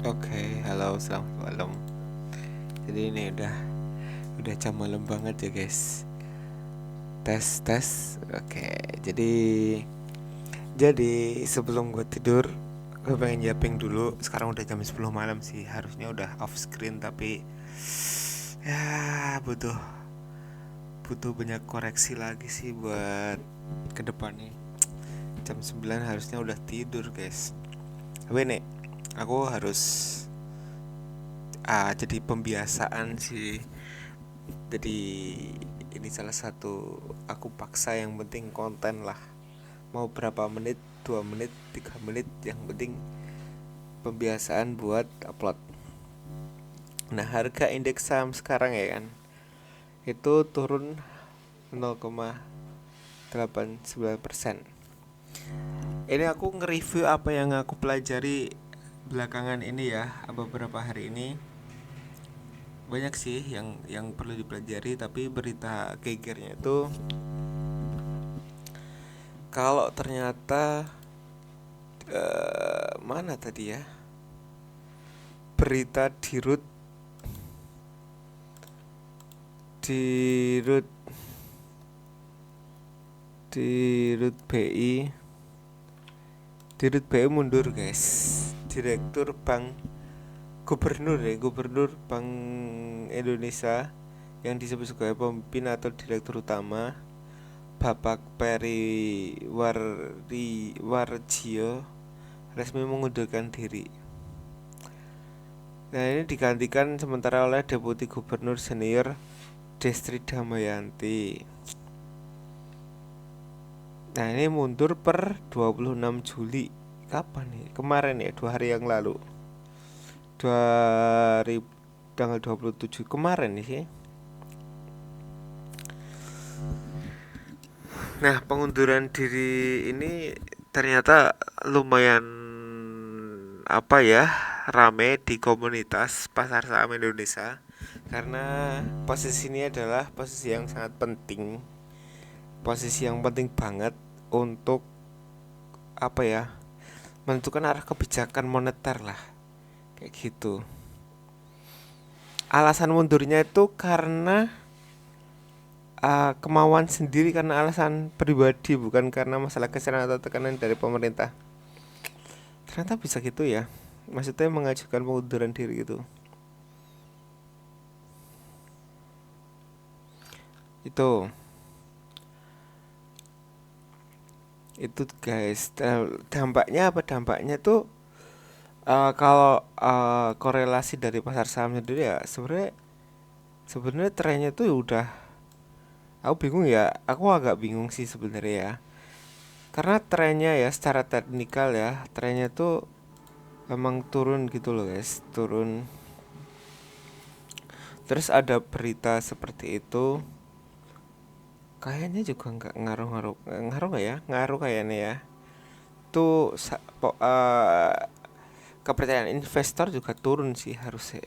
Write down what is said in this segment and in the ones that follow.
Oke, halo, selamat malam. Jadi ini udah jam malam banget ya guys. Tes tes. Oke, jadi sebelum gue tidur, gue pengen nyiapin dulu. Sekarang udah jam 10 malam sih. Harusnya udah off screen tapi ya butuh banyak koreksi lagi sih buat kedepannya. Jam 9 harusnya udah tidur guys. Tapi nih, aku harus jadi pembiasaan sih. Jadi ini salah satu, aku paksa, yang penting konten lah. Mau berapa menit, 2 menit, 3 menit, yang penting pembiasaan buat upload. Nah, harga indeks saham sekarang ya kan, itu turun 0,89%. Ini aku nge-review apa yang aku pelajari belakangan ini ya, beberapa hari ini. Banyak sih yang perlu dipelajari, tapi berita gegernya itu kalau ternyata mana tadi ya, berita di Rut BI, di Rut BI mundur guys. Direktur Bank Gubernur Bank Indonesia yang disebut sebagai pemimpin atau direktur utama, Bapak Peri Warjio, resmi mengundurkan diri. Nah, ini digantikan sementara oleh Deputi Gubernur Senior Destri Damayanti. Nah, ini mundur per 26 Juli. Kapan nih? Kemarin ya, 2 hari yang lalu. 2000, tanggal 27 kemarin nih sih. Nah, pengunduran diri ini ternyata lumayan apa ya, rame di komunitas pasar saham Indonesia, karena posisi ini adalah posisi yang sangat penting, posisi yang penting banget untuk apa ya, menentukan arah kebijakan moneter lah, kayak gitu. Alasan mundurnya itu karena kemauan sendiri, karena alasan pribadi, bukan karena masalah kesalahan atau tekanan dari pemerintah. Ternyata bisa gitu ya, maksudnya mengajukan pengunduran diri gitu. Itu itu guys. Dampaknya apa? Dampaknya tuh kalau korelasi dari pasar saham sendiri ya, sebenarnya trennya tuh udah, aku bingung ya, aku agak bingung sih sebenarnya ya, karena trennya ya secara teknikal ya, trennya tuh emang turun gitu loh guys, turun. Terus ada berita seperti itu, kayaknya juga nggak ngaruh-ngaruh, ngaruh nggak ya, ngaruh kayaknya ya. Tuh kepercayaan investor juga turun sih harusnya.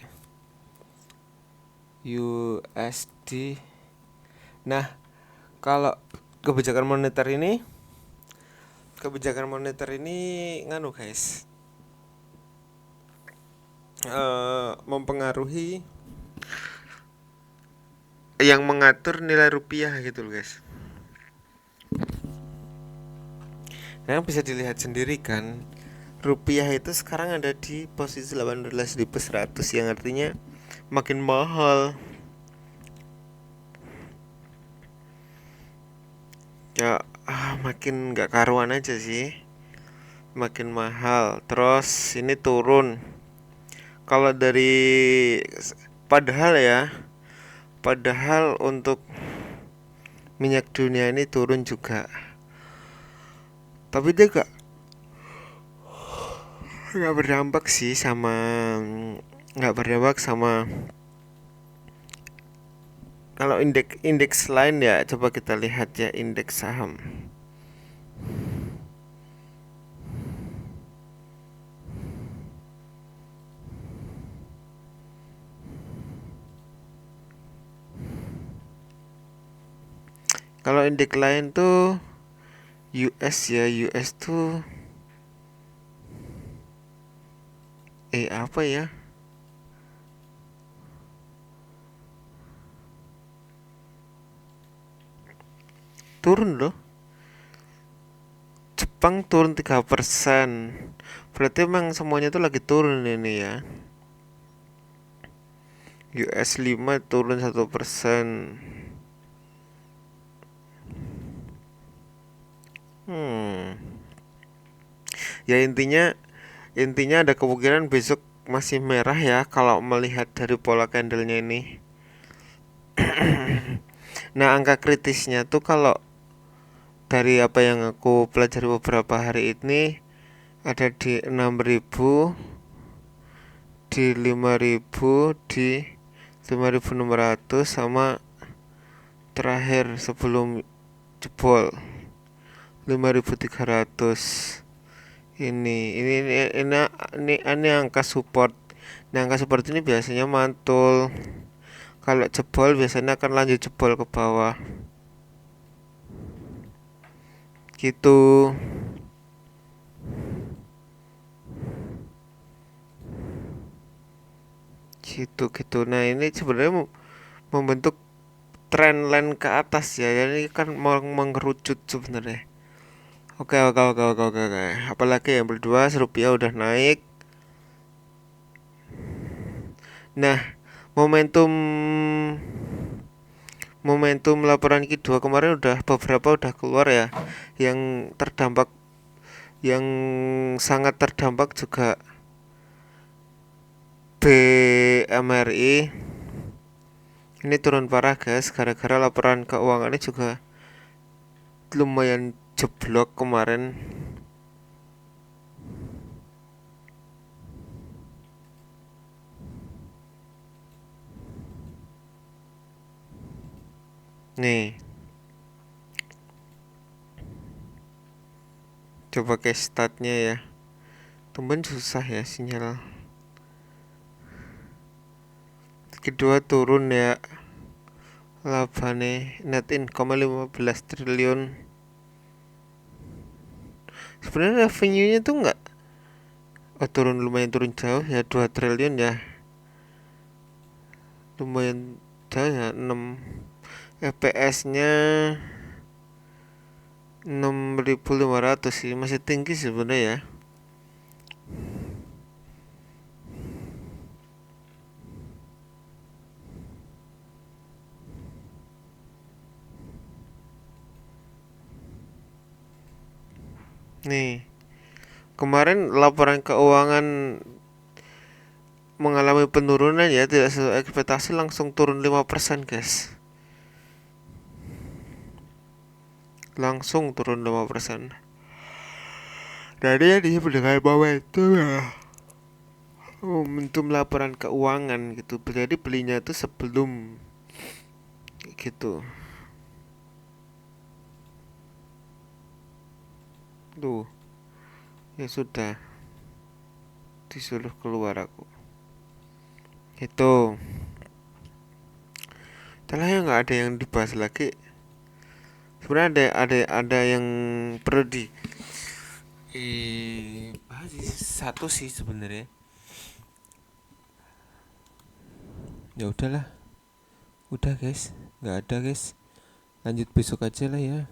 USD. Nah, kalau kebijakan moneter ini nganu guys, mempengaruhi, yang mengatur nilai rupiah gitu loh guys. Nah, bisa dilihat sendiri kan, rupiah itu sekarang ada di posisi 18.100, yang artinya makin mahal ya. Makin nggak karuan aja sih, makin mahal. Terus ini turun. Kalau dari, padahal ya, padahal untuk minyak dunia ini turun juga, tapi dia nggak berdampak sih sama, nggak berdampak sama, kalau indeks indeks lain ya. Coba kita lihat ya indeks saham. Kalau indeks lain tuh US ya, US tuh Apa ya, turun loh. Jepang turun 3%. Berarti emang semuanya tuh lagi turun ini ya. US 5 turun 1%. Hmm. Ya intinya ada kemungkinan besok masih merah ya kalau melihat dari pola candlenya ini. Nah, angka kritisnya tuh kalau dari apa yang aku pelajari beberapa hari ini ada di 6.000, di 5.000, di 5.600, sama terakhir sebelum jebol 5.300. Ini angka support. Nah, angka support ini biasanya mantul. Kalau jebol biasanya akan lanjut jebol ke bawah. Gitu. Gitu. Nah, ini sebenarnya membentuk trendline ke atas ya. Ini kan mengerucut sebenarnya. Oke. Apalagi yang berdua, rupiah udah naik. Nah, momentum momentum laporan Q2 kemarin udah beberapa udah keluar ya. Yang terdampak, yang sangat terdampak juga BMRI. Ini turun parah guys, gara-gara laporan keuangannya juga lumayan jeblok kemarin. Nih, coba ke statnya ya. Tumben susah ya sinyal. Kedua turun ya. Labane net income 15 triliun. Sebenarnya revenue-nya tuh nggak turun, lumayan turun jauh ya, 2 triliun ya. Lumayan jauh ya, 6. EPS-nya 6.500 sih, masih tinggi sebenarnya ya. Nih, kemarin laporan keuangan mengalami penurunan ya, tidak sesuai ekspektasi, langsung turun 5% guys. Langsung turun 5%. Dari yang disebut dengan momentum laporan keuangan gitu. Jadi belinya itu sebelum gitu. Tuh, ya sudah disuruh keluar aku. Itu. Telah ya, nggak ada yang dibahas lagi. Sebenarnya ada yang perlu bahas satu sih sebenarnya. Ya udahlah, udah guys, nggak ada guys. Lanjut besok aja lah ya.